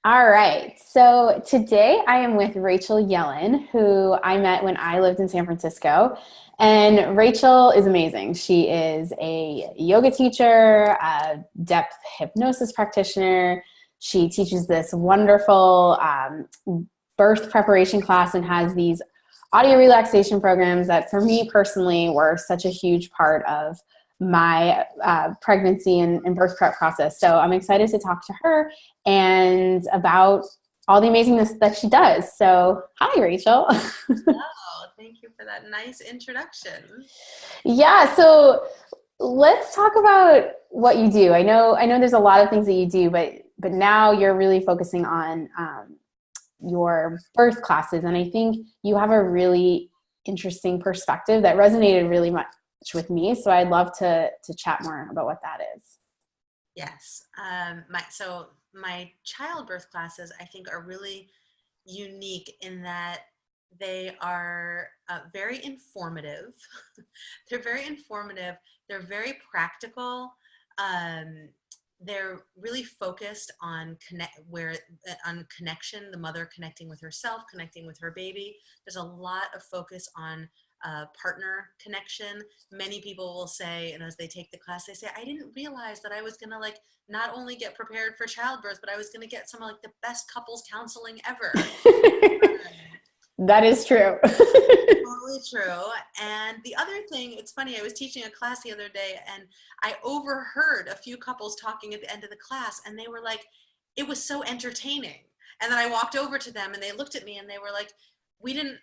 All right. So today I am with Rachel Yellin, who I met when I lived in San Francisco. And Rachel is amazing. She is a yoga teacher, a depth hypnosis practitioner. She teaches this wonderful birth preparation class and has these audio relaxation programs that, for me personally, were such a huge part of my pregnancy and birth prep process. So I'm excited to talk to her and about all the amazingness that she does. So, hi, Rachel. Oh, thank you for that nice introduction. Yeah, so let's talk about what you do. I know there's a lot of things that you do, but now you're really focusing on your birth classes, and I think you have a really interesting perspective that resonated really much with me. So I'd love to chat more about what that is. Yes. My childbirth classes, I think, are really unique in that they are very informative. They're very informative. They're very practical. Um, they're really focused on on connection, the mother connecting with herself, connecting with her baby. There's a lot of focus on partner connection. Many people will say, and as they take the class, they say, I didn't realize that I was going to like not only get prepared for childbirth, but I was going to get some of like the best couples counseling ever. That is true. Totally true. And the other thing, it's funny, I was teaching a class the other day and I overheard a few couples talking at the end of the class, and they were like, it was so entertaining. And then I walked over to them and they looked at me and they were like, we didn't,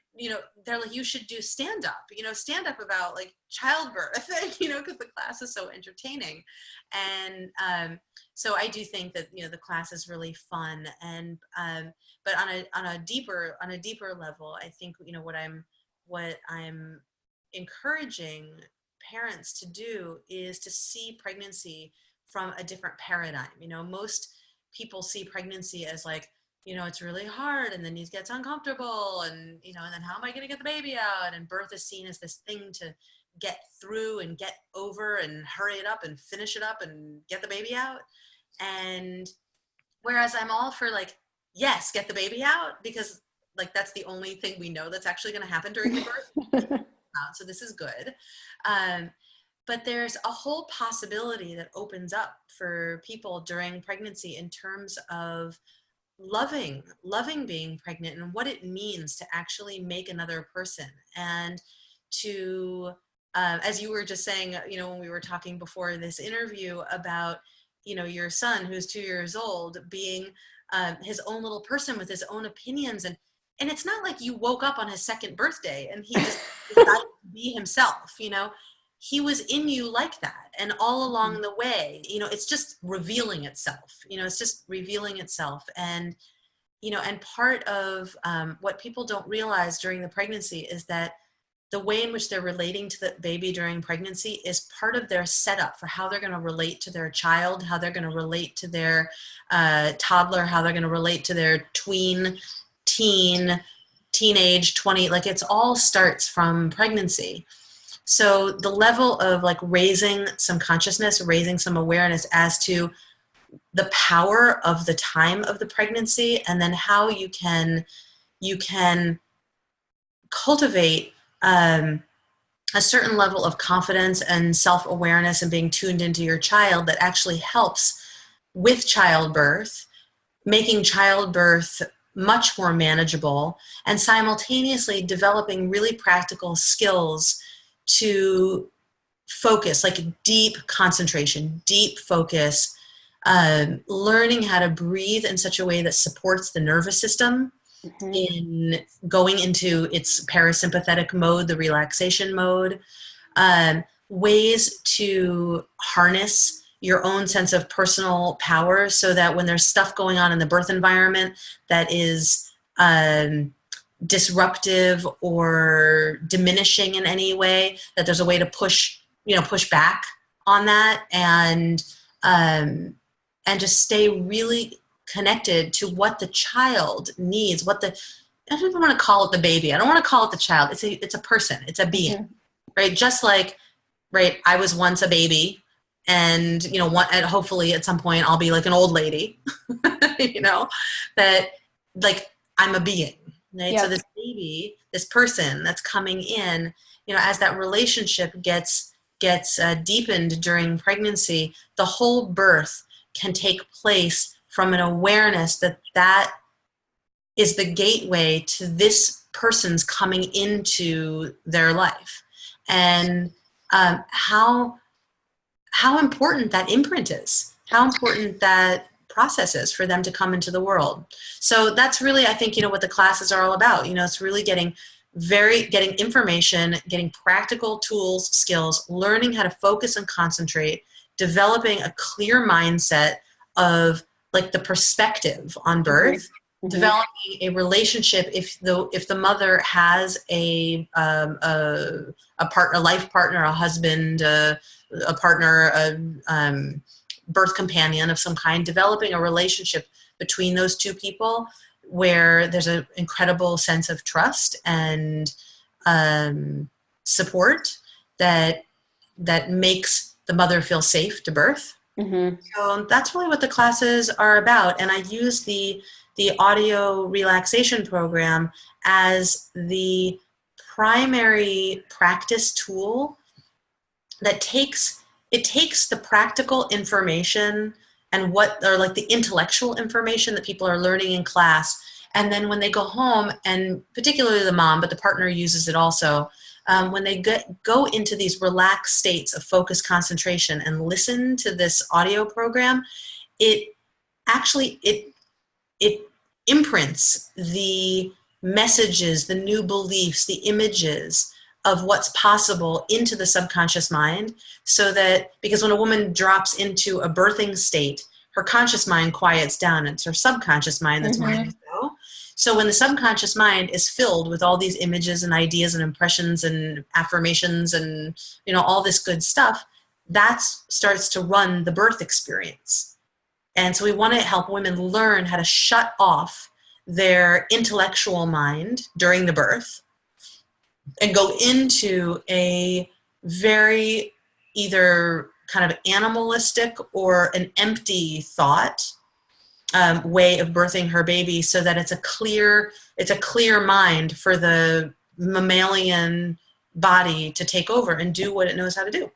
they're like, you should do stand up about like childbirth, because the class is so entertaining. And so I do think that, the class is really fun. And, but on a deeper level, I think, what I'm encouraging parents to do is to see pregnancy from a different paradigm. Most people see pregnancy as like, it's really hard, and then he gets uncomfortable, and then how am I going to get the baby out? And birth is seen as this thing to get through and get over and hurry it up and finish it up and get the baby out. And whereas I'm all for like, yes, get the baby out, because like that's the only thing we know that's actually going to happen during the birth. So this is good. But there's a whole possibility that opens up for people during pregnancy in terms of loving being pregnant and what it means to actually make another person. And to, as you were just saying, when we were talking before this interview about, your son who's 2 years old being his own little person with his own opinions. And it's not like you woke up on his second birthday and he just decided to be himself. He was in you like that. And all along the way, it's just revealing itself. It's just revealing itself. And part of what people don't realize during the pregnancy is that the way in which they're relating to the baby during pregnancy is part of their setup for how they're going to relate to their child, how they're going to relate to their toddler, how they're going to relate to their teenage, 20, like it's all starts from pregnancy. So the level of like raising some consciousness, raising some awareness as to the power of the time of the pregnancy, and then how you can cultivate a certain level of confidence and self-awareness and being tuned into your child that actually helps with childbirth, making childbirth much more manageable, and simultaneously developing really practical skills to focus, like deep concentration, deep focus, learning how to breathe in such a way that supports the nervous system in going into its parasympathetic mode, the relaxation mode, ways to harness your own sense of personal power so that when there's stuff going on in the birth environment that is disruptive or diminishing in any way, that there's a way to push back on that, and just stay really connected to what the child needs, I don't even want to call it the baby. I don't want to call it the child. It's a person. It's a being, right? Just like, right, I was once a baby, and and hopefully at some point I'll be like an old lady. you know, that like I'm a being, right? Yep. So this baby, this person that's coming in, you know, as that relationship gets deepened during pregnancy, the whole birth can take place from an awareness that that is the gateway to this person's coming into their life, and how important that imprint is, how important that process is for them to come into the world. So that's really, I think, you know, what the classes are all about. You know, it's really getting information, getting practical tools, skills, learning how to focus and concentrate, developing a clear mindset of like the perspective on birth, Mm-hmm. developing a relationship if the mother has a partner, a life partner, a husband, a partner, a birth companion of some kind, developing a relationship between those two people where there's an incredible sense of trust and support that makes the mother feel safe to birth. Mm-hmm. So that's really what the classes are about. And I use the audio relaxation program as the primary practice tool that takes the practical information and what are like the intellectual information that people are learning in class, and then when they go home, and particularly the mom, but the partner uses it also, when they go into these relaxed states of focus, concentration, and listen to this audio program, it actually it imprints the messages, the new beliefs, the images of what's possible into the subconscious mind, so that, because when a woman drops into a birthing state, her conscious mind quiets down. It's her subconscious mind that's ready to go. So when the subconscious mind is filled with all these images and ideas and impressions and affirmations and, you know, all this good stuff, that starts to run the birth experience. And so we want to help women learn how to shut off their intellectual mind during the birth and go into a very either kind of animalistic or an empty thought way of birthing her baby, so that it's a clear mind for the mammalian body to take over and do what it knows how to do.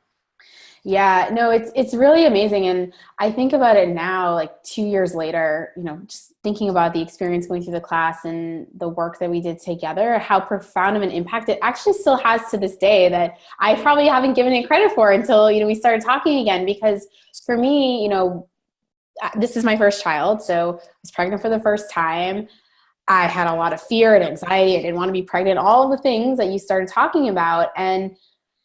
Yeah, no, it's really amazing. And I think about it now, like 2 years later, you know, just thinking about the experience going through the class and the work that we did together, how profound of an impact it actually still has to this day, that I probably haven't given it credit for until, you know, we started talking again. Because for me, you know, this is my first child. So I was pregnant for the first time. I had a lot of fear and anxiety. I didn't want to be pregnant, all of the things that you started talking about. And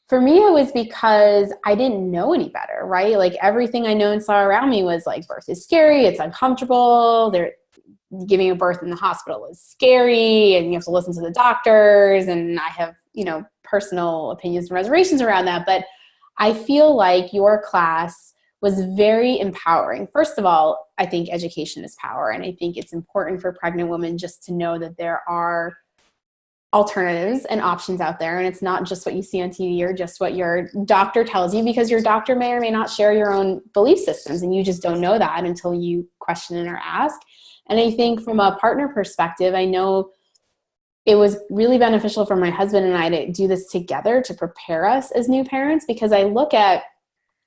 for me, it was because I didn't know any better, right? Like everything I know and saw around me was like, birth is scary, it's uncomfortable, giving a birth in the hospital is scary, and you have to listen to the doctors, and I have, you know, personal opinions and reservations around that. But I feel like your class was very empowering. First of all, I think education is power, and I think it's important for pregnant women just to know that there are alternatives and options out there, and it's not just what you see on TV or just what your doctor tells you, because your doctor may or may not share your own belief systems, and you just don't know that until you question or ask. And I think from a partner perspective, I know it was really beneficial for my husband and I to do this together to prepare us as new parents, because I look at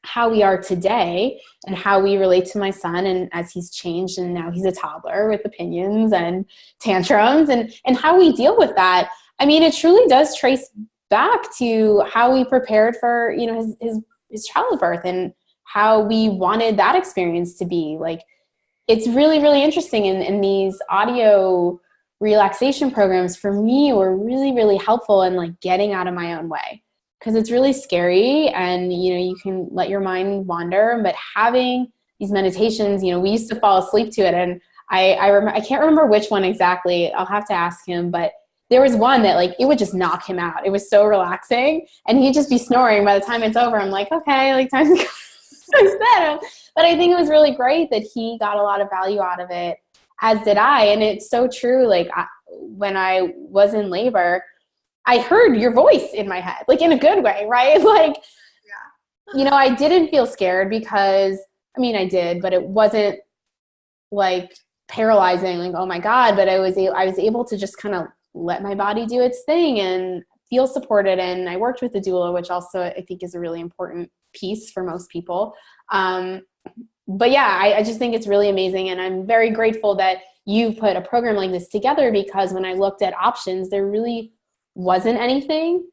how we are today and how we relate to my son, and as he's changed and now he's a toddler with opinions and tantrums, and how we deal with that. I mean, it truly does trace back to how we prepared for, you know, his childbirth and how we wanted that experience to be. Like, it's really, really interesting. In these audio relaxation programs, for me, were really, really helpful in like getting out of my own way. Because it's really scary, and, you know, you can let your mind wander, but having these meditations, you know, we used to fall asleep to it. And I can't remember which one exactly. I'll have to ask him, but there was one that like, it would just knock him out. It was so relaxing, and he'd just be snoring by the time it's over. I'm like, okay, like time to go to bed. But I think it was really great that he got a lot of value out of it, as did I. And it's so true. Like when I was in labor, I heard your voice in my head, like in a good way, right? Like, yeah. You know, I didn't feel scared because, I mean, I did, but it wasn't like paralyzing, like, oh my God, but I was able to just kind of let my body do its thing and feel supported. And I worked with a doula, which also I think is a really important piece for most people. But yeah, I just think it's really amazing. And I'm very grateful that you put a program like this together, because when I looked at options, there really wasn't anything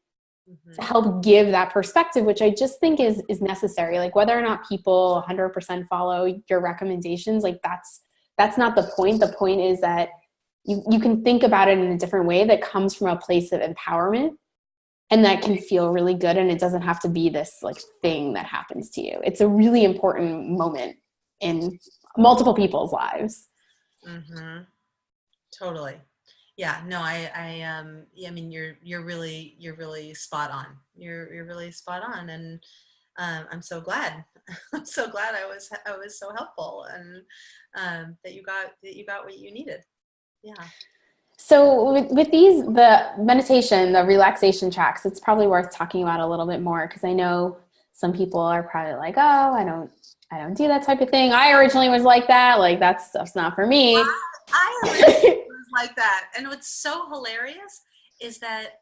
to help give that perspective, which I just think is necessary. Like whether or not people 100% follow your recommendations, like that's not the point. The point is that you can think about it in a different way that comes from a place of empowerment, and that can feel really good. And it doesn't have to be this like thing that happens to you. It's a really important moment in multiple people's lives. Mm-hmm. Totally. Yeah, no, I mean, you're really spot on. You're really spot on. And I'm so glad. I'm so glad I was so helpful, and that you got what you needed. Yeah. So with these, the meditation, the relaxation tracks, it's probably worth talking about a little bit more, because I know some people are probably like, oh, I don't do that type of thing. I originally was like that. Like that stuff's not for me. I originally was like that. And what's so hilarious is that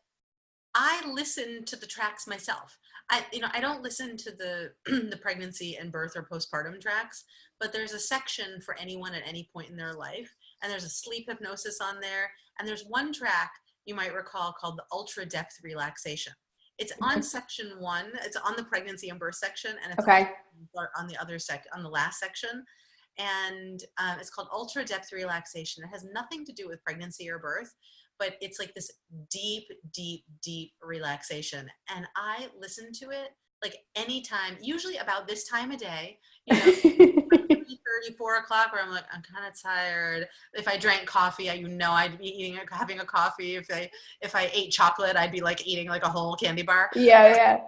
I listen to the tracks myself. I don't listen to the the pregnancy and birth or postpartum tracks, but there's a section for anyone at any point in their life, and there's a sleep hypnosis on there, and there's one track you might recall called the ultra depth relaxation. It's on section 1. It's on the pregnancy and birth section, and it's on the other on the last section, and it's called ultra depth relaxation. It has nothing to do with pregnancy or birth, but it's like this deep, deep, deep relaxation. And I listen to it like anytime, usually about this time of day, 3:30, 4 o'clock, where I'm like, I'm kind of tired. If I drank coffee, I'd be having a coffee. If I ate chocolate, I'd be like eating like a whole candy bar. Yeah.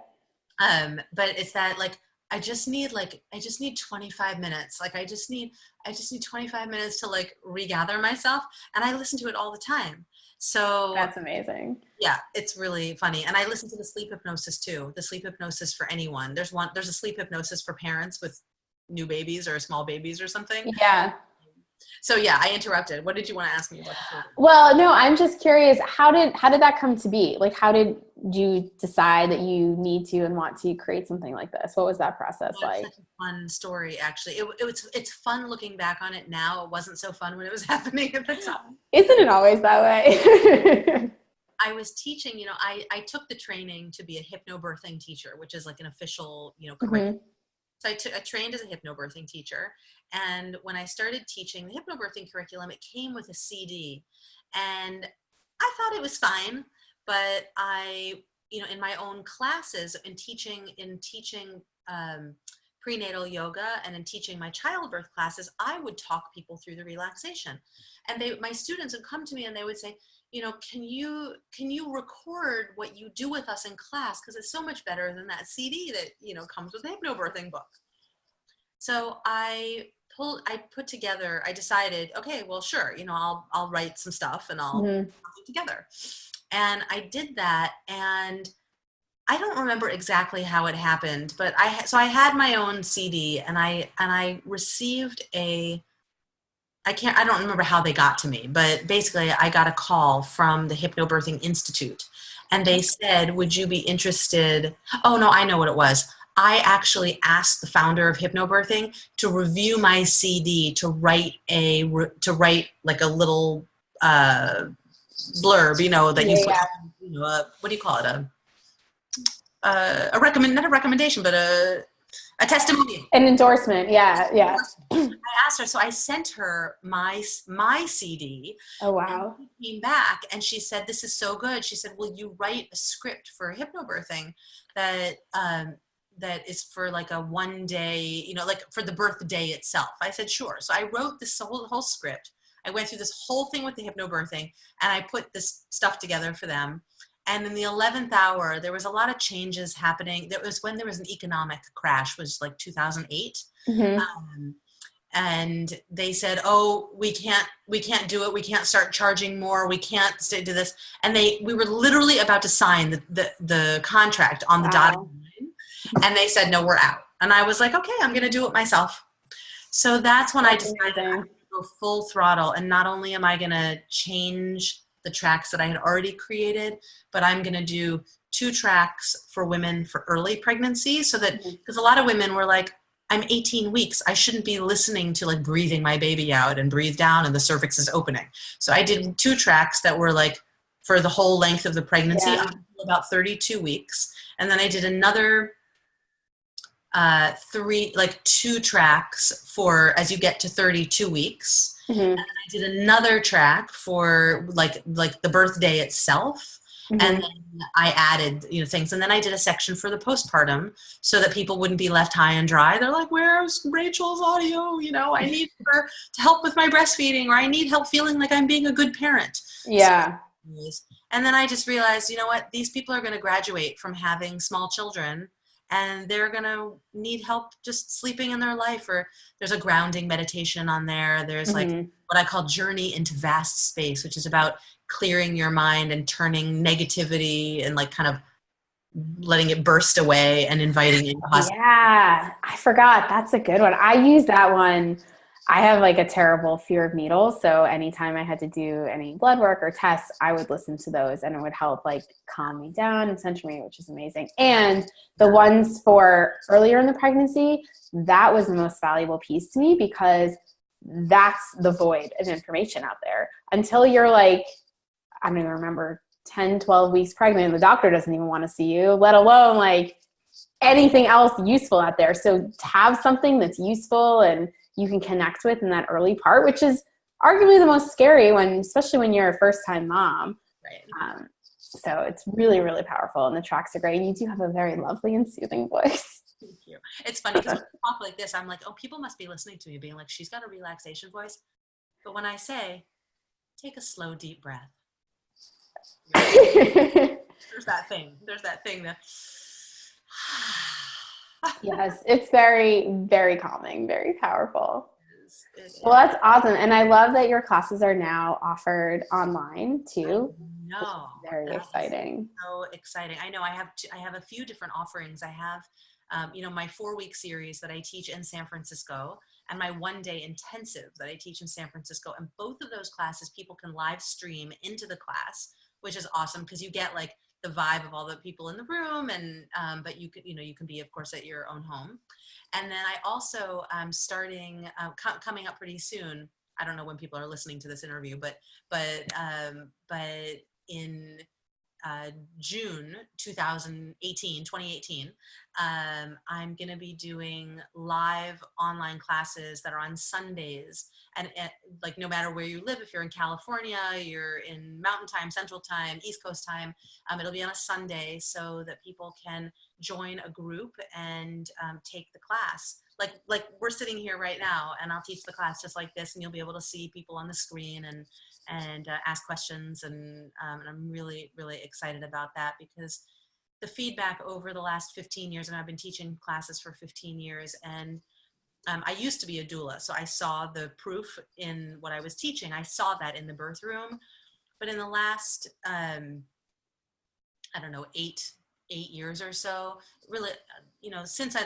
But it's that like, I just need 25 minutes. Like I just need 25 minutes to like regather myself. And I listen to it all the time. So that's amazing. Yeah, it's really funny. And I listen to the sleep hypnosis too. The sleep hypnosis for anyone. There's a sleep hypnosis for parents with new babies or small babies or something. Yeah. So yeah, I interrupted. What did you want to ask me about the program? Well, no, I'm just curious. How did that come to be? Like, how did you decide that you need to and want to create something like this? What was that process like? It's such a fun story, actually. It's fun looking back on it now. It wasn't so fun when it was happening at the time. Isn't it always that way? I was teaching, I took the training to be a hypnobirthing teacher, which is like an official, curriculum. So I trained as a hypnobirthing teacher. And when I started teaching the hypnobirthing curriculum, it came with a CD. And I thought it was fine, but in my own classes, in teaching prenatal yoga and in teaching my childbirth classes, I would talk people through the relaxation. And my students would come to me and they would say, can you record what you do with us in class? Because it's so much better than that CD that, comes with the hypnobirthing book. So I decided, okay, well, sure. I'll write some stuff and I'll put it together. And I did that. And I don't remember exactly how it happened, but I had my own CD and I received I don't remember how they got to me, but basically I got a call from the Hypnobirthing Institute and they said, would you be interested? Oh no, I know what it was. I actually asked the founder of Hypnobirthing to review my CD, to write like a little blurb, that you put, what do you call it? Not a recommendation, but a testimonial. An endorsement. Yeah. I asked her, so I sent her my CD. Oh, wow. And she came back and she said, this is so good. She said, will you write a script for hypnobirthing that is for like a one day, like for the birth day itself? I said, sure. So I wrote this whole script. I went through this whole thing with the hypnobirthing and I put this stuff together for them. And in the 11th hour, there was a lot of changes happening. That was when there was an economic crash, was like 2008. And they said, oh, we can't do it. We can't start charging more. We can't do this. And we were literally about to sign the contract on the dotted line. And they said, no, we're out. And I was like, okay, I'm going to do it myself. So that's when I decided I would go go full throttle. And not only am I going to change the tracks that I had already created, but I'm going to do 2 tracks for women for early pregnancy, so that, because a lot of women were like, I'm 18 weeks. I shouldn't be listening to like breathing my baby out and breathe down and the cervix is opening. So I did 2 tracks that were like for the whole length of the pregnancy, Yeah. up until about 32 weeks. And then I did another 2 tracks for as you get to 32 weeks. Mm-hmm. I did another track for like the birthday itself. Mm-hmm. And then I added, things. And then I did a section for the postpartum so that people wouldn't be left high and dry. They're like, where's Rachel's audio? I need her to help with my breastfeeding, or I need help feeling like I'm being a good parent. Yeah. And then I just realized, you know what? These people are going to graduate from having small children, and they're going to need help just sleeping in their life. Or there's a grounding meditation on there. There's like what I call journey into vast space, which is about clearing your mind and turning negativity and like kind of letting it burst away and inviting in positive. Yeah, I forgot. That's a good one. I use that one. I have like a terrible fear of needles. So anytime I had to do any blood work or tests, I would listen to those and it would help like calm me down and center me, which is amazing. And the ones for earlier in the pregnancy, that was the most valuable piece to me, because that's the void of information out there. Until you're like, I don't even remember, 10, 12 weeks pregnant, the doctor doesn't even want to see you, let alone like anything else useful out there. So to have something that's useful and you can connect with in that early part, which is arguably the most scary especially when you're a first-time mom. Right. So it's really, really powerful, and the tracks are great. And you do have a very lovely and soothing voice. Thank you. It's funny because when I talk like this, I'm like, oh, people must be listening to me being like, she's got a relaxation voice. But when I say, take a slow, deep breath, there's that thing that Yes, it's very, very calming, very powerful. Well, that's awesome. And I love that your classes are now offered online too. No, very exciting. So exciting. I know I have a few different offerings. I have, my 4-week series that I teach in San Francisco, and my 1-day intensive that I teach in San Francisco. And both of those classes, people can live stream into the class, which is awesome because you get like the vibe of all the people in the room, and but you can be, of course, at your own home. And then I also starting coming up pretty soon. I don't know when people are listening to this interview, but in June 2018, I'm going to be doing live online classes that are on Sundays. And like, no matter where you live, if you're in California, you're in Mountain Time, Central Time, East Coast Time, it'll be on a Sunday so that people can join a group and take the class. Like we're sitting here right now, and I'll teach the class just like this, and you'll be able to see people on the screen and ask questions. And I'm really, really excited about that, because the feedback over the last 15 years, and I've been teaching classes for 15 years, and I used to be a doula, so I saw the proof in what I was teaching. I saw that in the birth room. But in the last, I don't know, eight years or so, really, since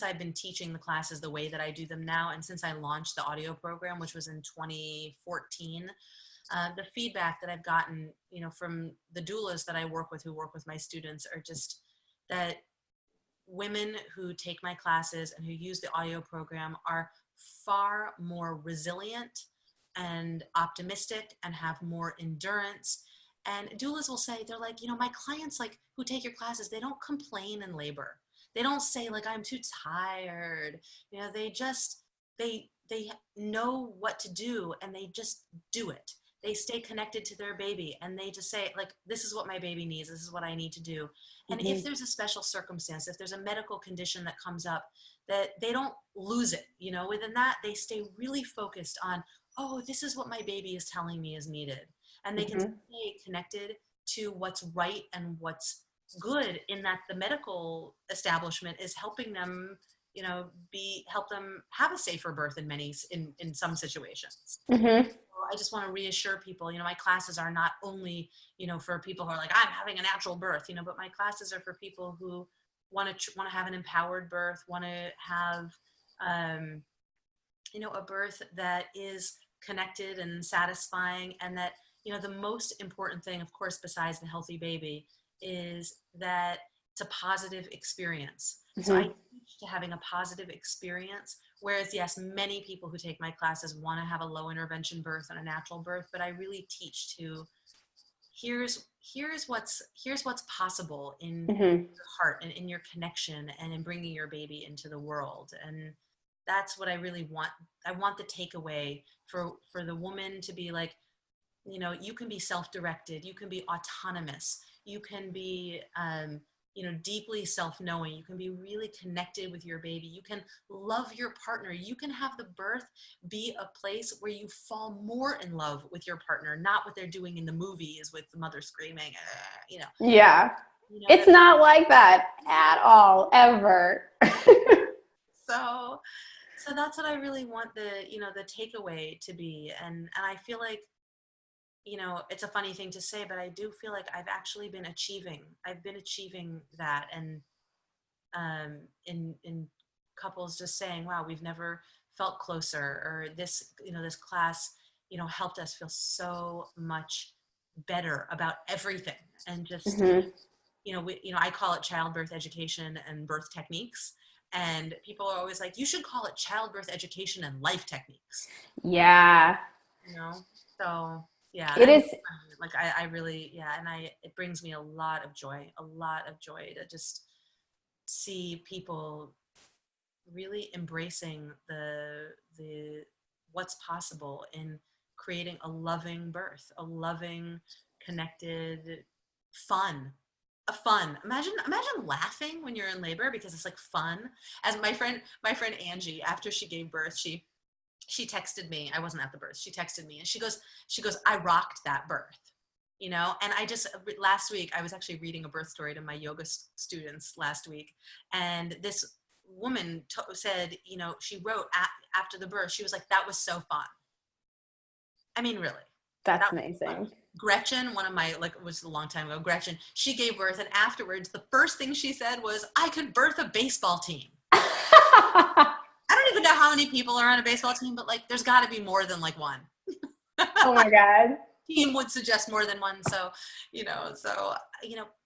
I've been teaching the classes the way that I do them now, and since I launched the audio program, which was in 2014, the feedback that I've gotten, from the doulas that I work with, who work with my students, are just that women who take my classes and who use the audio program are far more resilient and optimistic and have more endurance. And doulas will say, they're like, my clients, like, who take your classes, they don't complain in labor. They don't say like, I'm too tired. They just, they know what to do, and they just do it. They stay connected to their baby, and they just say, like, this is what my baby needs. This is what I need to do. And if there's a special circumstance, if there's a medical condition that comes up, that they don't lose it, within that, they stay really focused on, oh, this is what my baby is telling me is needed. And they can stay connected to what's right and what's good, in that the medical establishment is helping them, help them have a safer birth in some situations. I just want to reassure people, my classes are not only, for people who are like, I'm having a natural birth, but my classes are for people who want to have an empowered birth, want to have, a birth that is connected and satisfying, and that, you know, the most important thing, of course, besides the healthy baby, is that it's a positive experience. So I teach to having a positive experience, whereas yes, many people who take my classes want to have a low intervention birth and a natural birth, but I really teach to here's what's possible in your heart and in your connection and in bringing your baby into the world. And that's what I really want. I want the takeaway for the woman to be like, you know, you can be self-directed, you can be autonomous, you can be you know, deeply self-knowing, you can be really connected with your baby, you can love your partner, you can have the birth be a place where you fall more in love with your partner, not what they're doing in the movies with the mother screaming, you know. Yeah. You know, It's not like that at all, ever. So that's what I really want the, you know, the takeaway to be. And I feel like, you know, it's a funny thing to say, but I do feel like I've actually been achieving. I've been achieving that. And in couples just saying, wow, we've never felt closer, or this, you know, this class, you know, helped us feel so much better about everything. And just, you know, I call it childbirth education and birth techniques. And people are always like, you should call it childbirth education and life techniques. Yeah. You know, so yeah, It is. Like, I really, yeah. And it brings me a lot of joy to just see people really embracing the what's possible in creating a loving birth, a loving, connected, fun. Imagine laughing when you're in labor because it's like fun. As my friend Angie, after she gave birth, she texted me. I wasn't at the birth. She texted me and she goes, I rocked that birth, you know? And last week, I was actually reading a birth story to my yoga students last week. And this woman said, you know, she wrote after the birth, she was like, that was so fun. I mean, really. That's amazing. Gretchen, one of my, like, it was a long time ago, Gretchen, she gave birth, and afterwards, the first thing she said was, I could birth a baseball team. I don't even know how many people are on a baseball team, but like, there's got to be more than like one. Oh my God. Team would suggest more than one. So, you know,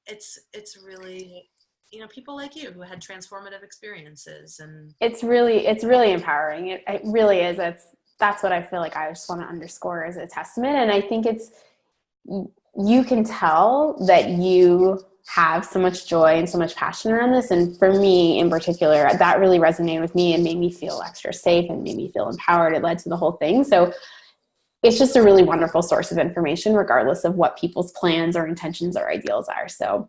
it's really, you know, people like you who had transformative experiences, and it's really empowering. It really is. That's what I feel like I just want to underscore as a testament. And I think you can tell that you have so much joy and so much passion around this. And for me in particular, that really resonated with me and made me feel extra safe and made me feel empowered. It led to the whole thing. So it's just a really wonderful source of information, regardless of what people's plans or intentions or ideals are. So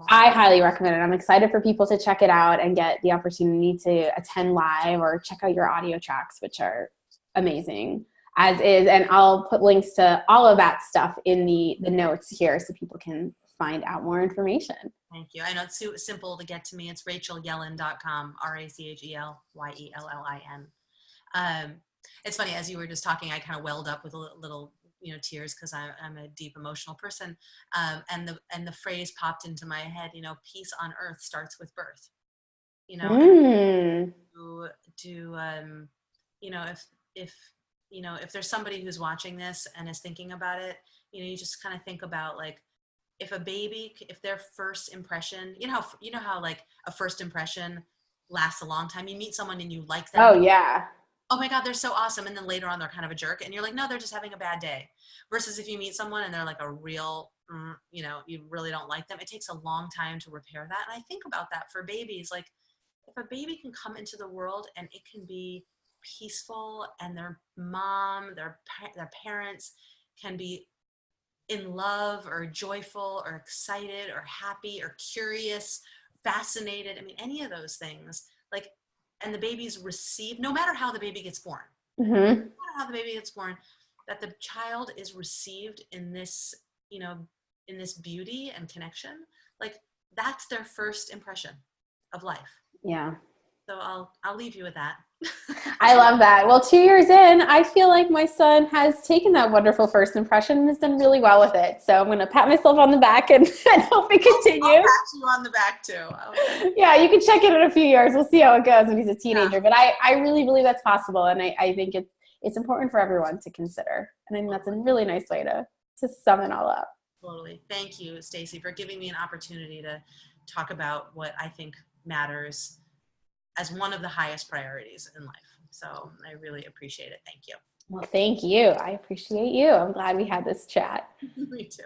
I highly recommend it. I'm excited for people to check it out and get the opportunity to attend live or check out your audio tracks, which are amazing as is. And I'll put links to all of that stuff in the notes here so people can find out more information. Thank you. I know it's so simple to get to me. It's RachelYellin.com, RachelYellin. It's funny, as you were just talking, I kind of welled up with a little, you know, tears because I'm a deep emotional person. And the phrase popped into my head, you know, peace on earth starts with birth. You know, you know, if there's somebody who's watching this and is thinking about it, you know, you just kind of think about like, if their first impression, you know how like a first impression lasts a long time. You meet someone and you like them. Oh yeah. Oh my God, they're so awesome. And then later on, they're kind of a jerk. And you're like, no, they're just having a bad day. Versus if you meet someone and they're like a real, you know, you really don't like them. It takes a long time to repair that. And I think about that for babies. Like if a baby can come into the world and it can be peaceful and their mom, their parents can be in love or joyful or excited or happy or curious, fascinated. I mean, any of those things, like, and the baby's received, no matter how the baby gets born, no matter how the baby gets born, that the child is received in this, you know, in this beauty and connection, like that's their first impression of life. Yeah. So I'll leave you with that. I love that. Well, 2 years in, I feel like my son has taken that wonderful first impression and has done really well with it. So I'm going to pat myself on the back and hope it continues. I'll pat you on the back too. Okay. Yeah, you can check it in a few years. We'll see how it goes when he's a teenager. Yeah. But I really believe that's possible. And I think it's important for everyone to consider. And I think that's a really nice way to sum it all up. Totally. Thank you, Stacey, for giving me an opportunity to talk about what I think matters as one of the highest priorities in life. So I really appreciate it. Thank you. Well, thank you. I appreciate you. I'm glad we had this chat. Me too.